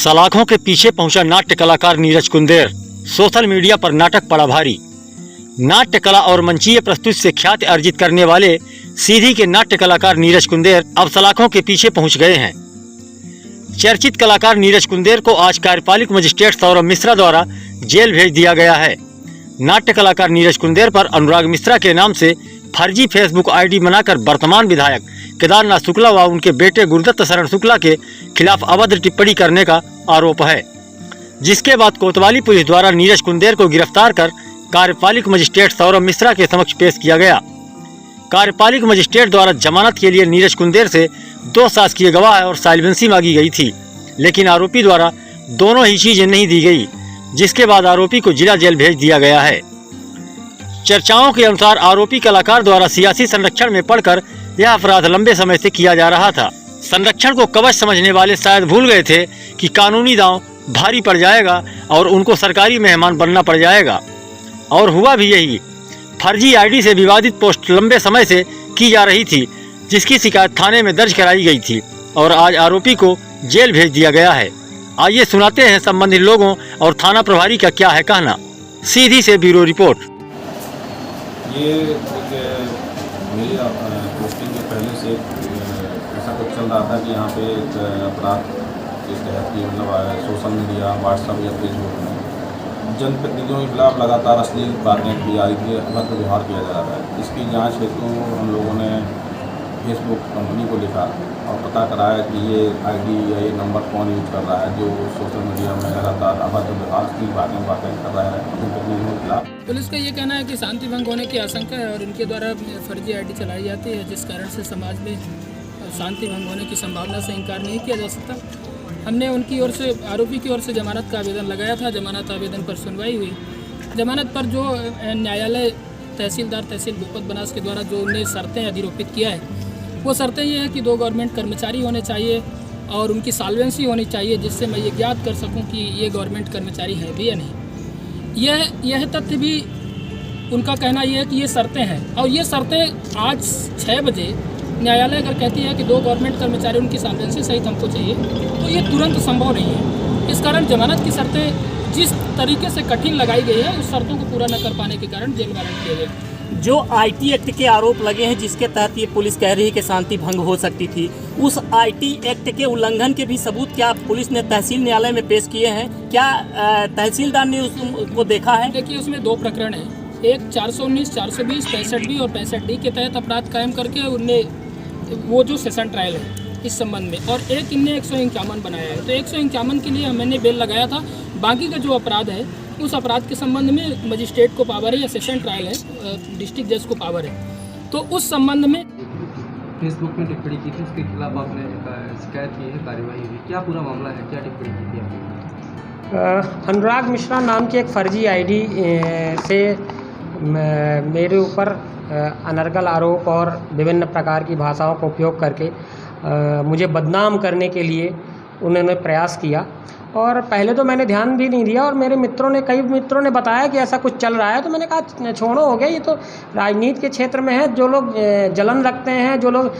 सलाखों के पीछे पहुंचा नाट्य कलाकार नीरज कुंदेर। सोशल मीडिया पर नाटक पड़ा भारी। नाट्य कला और मंचीय प्रस्तुति से ख्याति अर्जित करने वाले सीधी के नाट्य कलाकार नीरज कुंदेर अब सलाखों के पीछे पहुंच गए हैं। चर्चित कलाकार नीरज कुंदेर को आज कार्यपालिक मजिस्ट्रेट सौरभ मिश्रा द्वारा जेल भेज दिया गया है। नाट्य कलाकार नीरज कुंदेर पर अनुराग मिश्रा के नाम से फर्जी फेसबुक आईडी बनाकर वर्तमान विधायक केदारनाथ शुक्ला व उनके बेटे गुरुदत्त शरण शुक्ला के खिलाफ अभद्र टिप्पणी करने का आरोप है, जिसके बाद कोतवाली पुलिस द्वारा नीरज कुंदेर को गिरफ्तार कर कार्यपालिक मजिस्ट्रेट सौरभ मिश्रा के समक्ष पेश किया गया। कार्यपालिक मजिस्ट्रेट द्वारा जमानत के लिए नीरज कुंदेर से 2 शासकीय गवाह और साइलेंसी मांगी गई थी, लेकिन आरोपी द्वारा दोनों ही चीजें नहीं दी गई, जिसके बाद आरोपी को जिला जेल भेज दिया गया है। चर्चाओं के अनुसार आरोपी कलाकार द्वारा सियासी संरक्षण में पड़कर यह अपराध लंबे समय से किया जा रहा था। संरक्षण को कवच समझने वाले शायद भूल गए थे कि कानूनी दांव भारी पड़ जाएगा और उनको सरकारी मेहमान बनना पड़ जाएगा, और हुआ भी यही। फर्जी आईडी से विवादित पोस्ट लंबे समय से की जा रही थी, जिसकी शिकायत थाने में दर्ज कराई गई थी और आज आरोपी को जेल भेज दिया गया है। आइए सुनाते हैं संबंधित लोगों और थाना प्रभारी का क्या है कहना। सीधी से ब्यूरो रिपोर्ट। ये मेरी पोस्टिंग के पहले से ऐसा कुछ चल रहा था कि यहाँ पे एक अपराध के तहत की मतलब सोशल मीडिया, व्हाट्सएप या फेसबुक में जनप्रतिनिधियों के खिलाफ लगातार अश्लील बातें की जा रही थी, अभद्र व्यवहार किया जा रहा है। इसकी जांच हेतु हम लोगों ने फेसबुक कंपनी को लिखा और पता कराया कि ये आईडी या ये नंबर कौन यूज कर रहा है जो सोशल मीडिया में लगातार अभद्र व्यवहार की बातें कर रहा है जनप्रतिनिधियों के खिलाफ। पुलिस का ये कहना है कि शांति भंग होने की आशंका है और इनके द्वारा फर्जी आईडी चलाई जाती है, जिस कारण से समाज में शांति भंग होने की संभावना से इनकार नहीं किया जा सकता। हमने उनकी ओर से, आरोपी की ओर से जमानत का आवेदन लगाया था। जमानत आवेदन पर सुनवाई हुई। जमानत पर जो न्यायालय तहसील भूपत बनास के द्वारा जो उन्हें शर्तें अधिरोपित किया है, वो शर्तें ये है कि 2 गवर्नमेंट कर्मचारी होने चाहिए और उनकी सॉल्वेंसी होनी चाहिए, जिससे मैं ये ज्ञात कर सकूं कि ये गवर्नमेंट कर्मचारी है भी या नहीं। यह तथ्य भी उनका कहना यह है कि ये शर्तें हैं, और ये शर्तें आज 6 बजे न्यायालय अगर कहती है कि 2 गवर्नमेंट कर्मचारी उनकी सॉल्वेंसी सहित हमको चाहिए, तो ये तुरंत संभव नहीं है। इस कारण जमानत की शर्तें जिस तरीके से कठिन लगाई गई है, उस शर्तों को पूरा न कर पाने के कारण जेल वारंट किया गया। जो आईटी एक्ट के आरोप लगे हैं, जिसके तहत ये पुलिस कह रही है कि शांति भंग हो सकती थी, उस आईटी एक्ट के उल्लंघन के भी सबूत क्या पुलिस ने तहसील न्यायालय में पेश किए हैं? क्या तहसीलदार ने उसको देखा है? देखिए, उसमें 2 प्रकरण हैं। एक 419, 420, 65B और 65D के तहत अपराध कायम करके उनने वो जो सेशन ट्रायल है इस संबंध में, और एक इनने 151 बनाया है। तो 151 के लिए मैंने बेल लगाया था। बाकी का जो अपराध है, उस अपराध के संबंध में मजिस्ट्रेट को पावर है या सेशन ट्रायल है, डिस्ट्रिक्ट जज को पावर है। तो उस संबंध में फेसबुक में टिप्पणी की थी, उसके खिलाफ आपने शिकायत की है, कार्रवाई हुई, क्या पूरा मामला है, क्या टिप्पणी की थी आपने? अनुराग मिश्रा नाम की एक फर्जी आईडी से मेरे ऊपर अनर्गल आरोप और विभिन्न प्रकार की भाषाओं का उपयोग करके मुझे बदनाम करने के लिए उन्होंने प्रयास किया। और पहले तो मैंने ध्यान भी नहीं दिया, और मेरे कई मित्रों ने बताया कि ऐसा कुछ चल रहा है, तो मैंने कहा छोड़ो, हो गया, ये तो राजनीति के क्षेत्र में है। जो लोग जलन रखते हैं, जो लोग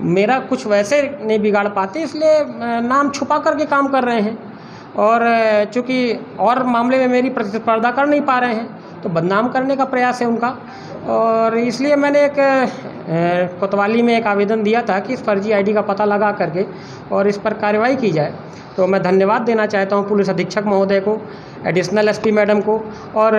मेरा कुछ वैसे नहीं बिगाड़ पाते, इसलिए नाम छुपा करके काम कर रहे हैं, और चूँकि और मामले में मेरी प्रतिस्पर्धा कर नहीं पा रहे हैं, तो बदनाम करने का प्रयास है उनका। और इसलिए मैंने एक कोतवाली में एक आवेदन दिया था कि इस फर्जी आईडी का पता लगा करके और इस पर कार्रवाई की जाए। तो मैं धन्यवाद देना चाहता हूं पुलिस अधीक्षक महोदय को, एडिशनल एसपी मैडम को और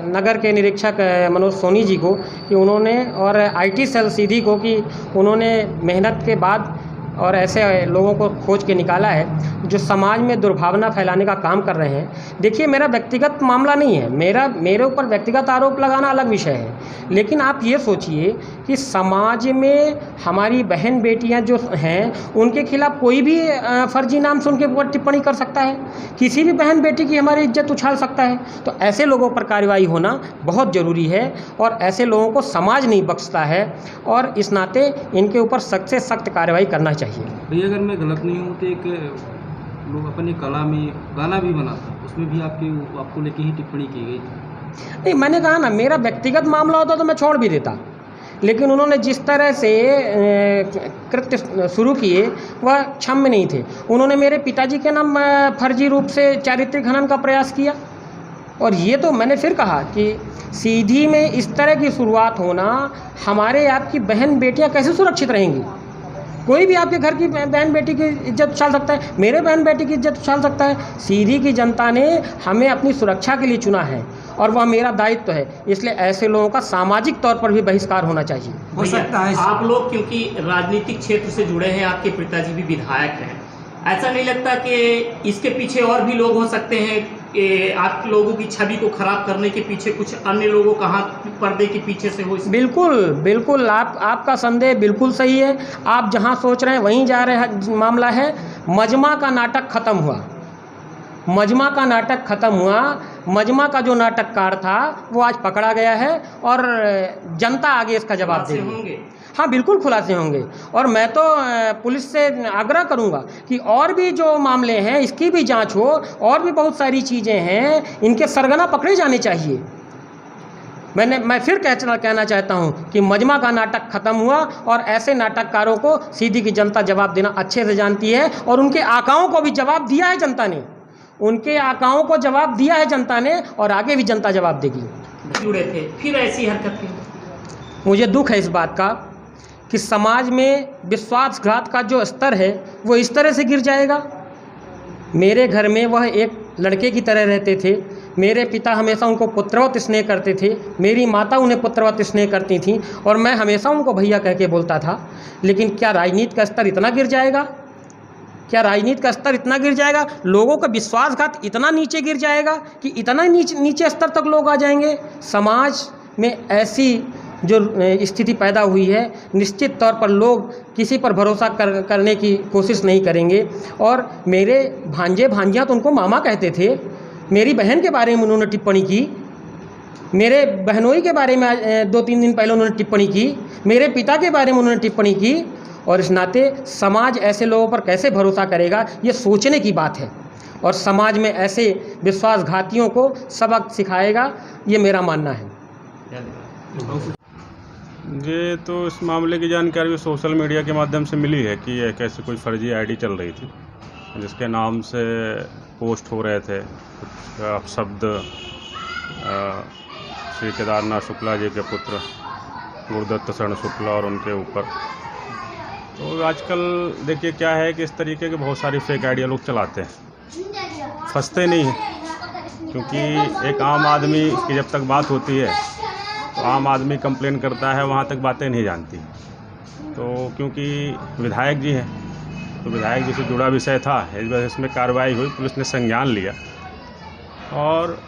नगर के निरीक्षक मनोज सोनी जी को कि उन्होंने, और आईटी सेल सीधी को कि उन्होंने मेहनत के बाद और ऐसे लोगों को खोज के निकाला है जो समाज में दुर्भावना फैलाने का काम कर रहे हैं। देखिए, मेरा व्यक्तिगत मामला नहीं है, मेरे ऊपर व्यक्तिगत आरोप लगाना अलग विषय है, लेकिन आप ये सोचिए कि समाज में हमारी बहन बेटियां जो हैं, उनके खिलाफ कोई भी फर्जी नाम से उनके ऊपर टिप्पणी कर सकता है, किसी भी बहन बेटी की हमारी इज्जत उछाल सकता है। तो ऐसे लोगों पर कार्रवाई होना बहुत ज़रूरी है, और ऐसे लोगों को समाज नहीं बख्शता है, और इस नाते इनके ऊपर सख्त से सख्त कार्रवाई करना चाहिए। भैया, अगर मैं गलत नहीं हूँ तो एक लोग अपनी कला में गाना भी बना था, उसमें भी आपको लेके ही टिप्पणी की गई थी। नहीं, मैंने कहा ना, मेरा व्यक्तिगत मामला होता तो मैं छोड़ भी देता, लेकिन उन्होंने जिस तरह से कृत्य शुरू किए वह क्षम्य नहीं थे। उन्होंने मेरे पिताजी के नाम फर्जी रूप से चारित्रिक हनन का प्रयास किया। और ये तो मैंने फिर कहा कि सीधी में इस तरह की शुरुआत होना, हमारे आपकी बहन बेटियां कैसे सुरक्षित रहेंगी? कोई भी आपके घर की बहन बेटी की इज्जत उछाल सकता है, मेरे बहन बेटी की इज्जत उछाल सकता है। सीधी की जनता ने हमें अपनी सुरक्षा के लिए चुना है और वह मेरा दायित्व है, इसलिए ऐसे लोगों का सामाजिक तौर पर भी बहिष्कार होना चाहिए। हो सकता है आप लोग क्योंकि राजनीतिक क्षेत्र से जुड़े हैं, आपके पिताजी भी विधायक हैं, ऐसा नहीं लगता कि इसके पीछे और भी लोग हो सकते हैं? आप लोगों की छवि को खराब करने के पीछे कुछ अन्य लोगों का हाथ पर्दे के पीछे से हो? बिल्कुल बिल्कुल, आपका संदेह बिल्कुल सही है। आप जहां सोच रहे हैं वहीं जा रहे हैं। मामला है मजमा का नाटक खत्म हुआ, मजमा का नाटक खत्म हुआ। मजमा का जो नाटककार था वो आज पकड़ा गया है और जनता आगे इसका जवाब देगी। हाँ बिल्कुल खुलासे होंगे। और मैं तो पुलिस से आग्रह करूंगा कि और भी जो मामले हैं इसकी भी जांच हो, और भी बहुत सारी चीज़ें हैं, इनके सरगना पकड़े जाने चाहिए। मैं फिर कहना चाहता हूं कि मजमा का नाटक खत्म हुआ और ऐसे नाटककारों को सीधी की जनता जवाब देना अच्छे से जानती है और उनके आकाओं को भी जवाब दिया है जनता ने, उनके आकाओं को जवाब दिया है जनता ने और आगे भी जनता जवाब देगी। जुड़े थे फिर ऐसी हरकत की। मुझे दुख है इस बात का कि समाज में विश्वासघात का जो स्तर है वो इस तरह से गिर जाएगा। मेरे घर में वह एक लड़के की तरह रहते थे। मेरे पिता हमेशा उनको पुत्रवत स्नेह करते थे, मेरी माता उन्हें पुत्रवत स्नेह करती थी और मैं हमेशा उनको भैया कह के बोलता था। लेकिन क्या राजनीति का स्तर इतना गिर जाएगा? क्या राजनीति का स्तर इतना गिर जाएगा? लोगों का विश्वासघात इतना नीचे गिर जाएगा कि इतना नीचे स्तर तक लोग आ जाएंगे? समाज में ऐसी जो स्थिति पैदा हुई है, निश्चित तौर पर लोग किसी पर भरोसा करने की कोशिश नहीं करेंगे। और मेरे भांजे भांजियाँ तो उनको मामा कहते थे। मेरी बहन के बारे में उन्होंने टिप्पणी की, मेरे बहनोई के बारे में 2-3 दिन पहले उन्होंने टिप्पणी की, मेरे पिता के बारे में उन्होंने टिप्पणी की। और इस नाते समाज ऐसे लोगों पर कैसे भरोसा करेगा, ये सोचने की बात है। और समाज में ऐसे विश्वासघातियों को सबक सिखाएगा, ये मेरा मानना है। ये तो इस मामले की जानकारी सोशल मीडिया के माध्यम से मिली है कि एक ऐसी कोई फर्जी आईडी चल रही थी जिसके नाम से पोस्ट हो रहे थे कुछ अपशब्द श्री केदारनाथ शुक्ला जी के पुत्र गुरुदत्त शरण शुक्ला और उनके ऊपर। तो आजकल देखिए क्या है कि इस तरीके के बहुत सारी फेक आइडिया लोग चलाते हैं, फंसते नहीं हैं। क्योंकि एक आम आदमी की जब तक बात होती है तो आम आदमी कंप्लेन करता है, वहाँ तक बातें नहीं जानती। तो क्योंकि विधायक जी हैं तो विधायक जी से जुड़ा विषय था, इस वजह से इसमें कार्रवाई हुई, पुलिस ने संज्ञान लिया। और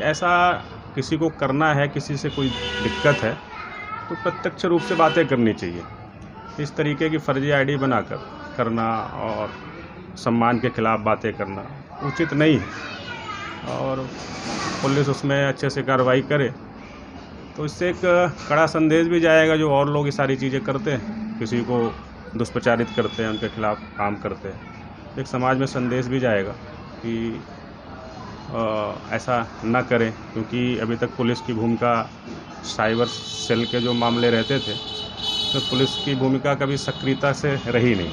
ऐसा किसी को करना है, किसी से कोई दिक्कत है तो प्रत्यक्ष रूप से बातें करनी चाहिए। इस तरीके की फर्जी आईडी बनाकर करना और सम्मान के खिलाफ बातें करना उचित नहीं है। और पुलिस उसमें अच्छे से कार्रवाई करे तो इससे एक कड़ा संदेश भी जाएगा। जो और लोग ये सारी चीज़ें करते हैं, किसी को दुष्प्रचारित करते हैं, उनके खिलाफ काम करते हैं, एक समाज में संदेश भी जाएगा कि ऐसा न करें। क्योंकि अभी तक पुलिस की भूमिका, साइबर सेल के जो मामले रहते थे तो पुलिस की भूमिका कभी सक्रियता से रही नहीं।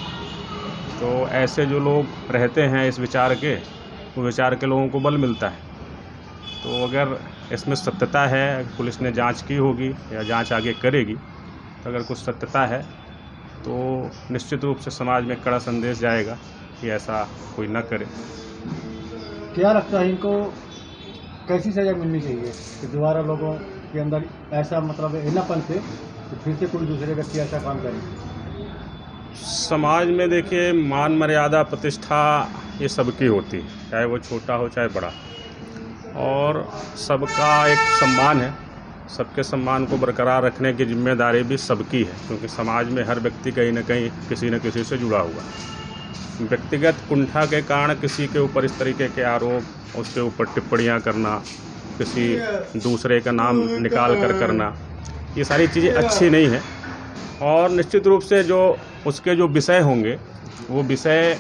तो ऐसे जो लोग रहते हैं इस विचार के, वो विचार के लोगों को बल मिलता है। तो अगर इसमें सत्यता है, पुलिस ने जांच की होगी या जांच आगे करेगी, तो अगर कुछ सत्यता है तो निश्चित रूप से समाज में कड़ा संदेश जाएगा कि ऐसा कोई न करे। क्या लगता है इनको कैसी सज़ा मिलनी चाहिए कि दोबारा लोगों के अंदर ऐसा मतलब हिनापन से तो फिर से कोई दूसरे व्यक्ति ऐसा काम करे? समाज में देखिए मान मर्यादा प्रतिष्ठा ये सबकी होती है, चाहे वो छोटा हो चाहे बड़ा, और सबका एक सम्मान है। सबके सम्मान को बरकरार रखने की जिम्मेदारी भी सबकी है, क्योंकि समाज में हर व्यक्ति कहीं न कहीं किसी न किसी से जुड़ा हुआ है। व्यक्तिगत कुंठा के कारण किसी के ऊपर इस तरीके के आरोप, उसके ऊपर टिप्पणियां करना, किसी दूसरे का नाम निकाल कर करना, ये सारी चीज़ें अच्छी नहीं है। और निश्चित रूप से जो उसके जो विषय होंगे वो विषय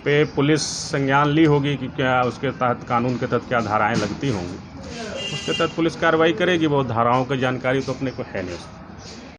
पे पुलिस संज्ञान ली होगी कि क्या उसके तहत, कानून के तहत क्या धाराएं लगती होंगी, उसके तहत पुलिस कार्रवाई करेगी। वो धाराओं की जानकारी तो अपने को है नहीं।